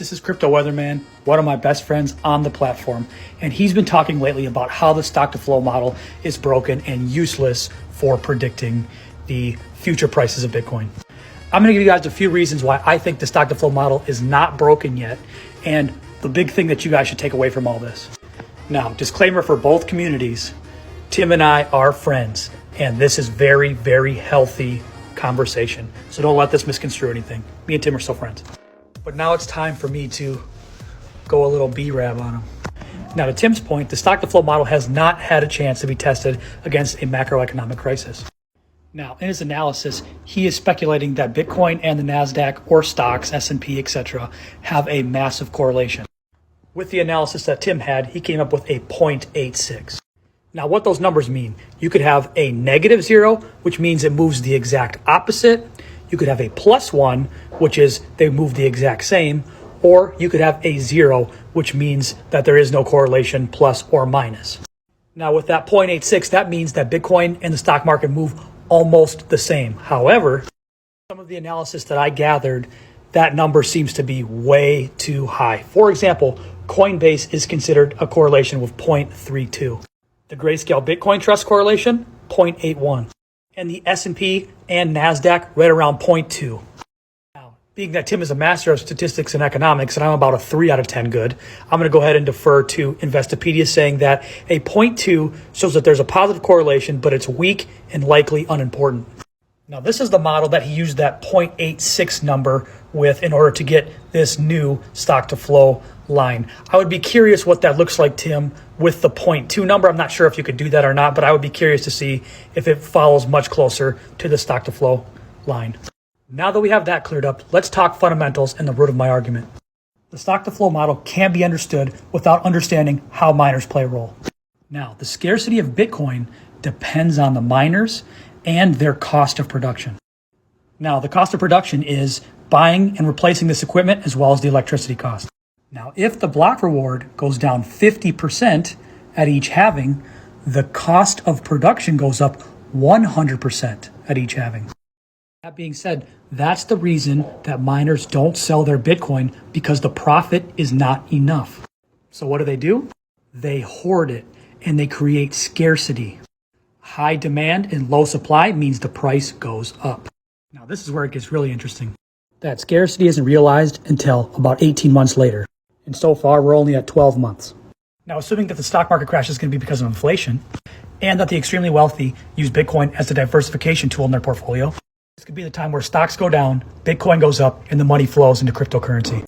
This is Crypto Weatherman, one of my best friends on the platform, and he's been talking lately about how the stock to flow model is broken and useless for predicting the future prices of Bitcoin. I'm gonna give you guys a few reasons why I think the stock to flow model is not broken yet, and the big thing that you guys should take away from all this. Now, disclaimer for both communities, Tim and I are friends, and this is very, very healthy conversation. So don't let this misconstrue anything. Me and Tim are still friends. But now it's time for me to go a little B-rab on him. Now, to Tim's point, the stock to flow model has not had a chance to be tested against a macroeconomic crisis. Now, in his analysis, he is speculating that Bitcoin and the NASDAQ or stocks, S&P, etc., have a massive correlation. With the analysis that Tim had, he came up with a 0.86. Now, what those numbers mean, you could have a -0, which means it moves the exact opposite. You could have a +1, which is they move the exact same, or you could have a 0, which means that there is no correlation, plus or minus. Now, with that 0.86, that means that Bitcoin and the stock market move almost the same. However, some of the analysis that I gathered, that number seems to be way too high. For example, Coinbase is considered a correlation with 0.32. The Grayscale Bitcoin Trust correlation, 0.81. And the S&P and NASDAQ right around 0.2. Now, being that Tim is a master of statistics and economics, and I'm about a 3 out of 10 good, I'm going to go ahead and defer to Investopedia saying that a 0.2 shows that there's a positive correlation, but it's weak and likely unimportant. Now, this is the model that he used that 0.86 number with in order to get this new stock to flow line. I would be curious what that looks like, Tim, with the 0.2 number. I'm not sure if you could do that or not, but I would be curious to see if it follows much closer to the stock to flow line. Now that we have that cleared up, let's talk fundamentals and the root of my argument. The stock to flow model can't be understood without understanding how miners play a role. Now, the scarcity of Bitcoin depends on the miners and their cost of production. Now, the cost of production is buying and replacing this equipment as well as the electricity cost. Now, if the block reward goes down 50% at each halving, the cost of production goes up 100% at each halving. That being said, that's the reason that miners don't sell their Bitcoin, because the profit is not enough. So what do? They hoard it and they create scarcity. High demand and low supply means the price goes up. Now, this is where it gets really interesting. That scarcity isn't realized until about 18 months later. And so far, we're only at 12 months. Now, assuming that the stock market crash is going to be because of inflation, and that the extremely wealthy use Bitcoin as a diversification tool in their portfolio, this could be the time where stocks go down, Bitcoin goes up, and the money flows into cryptocurrency.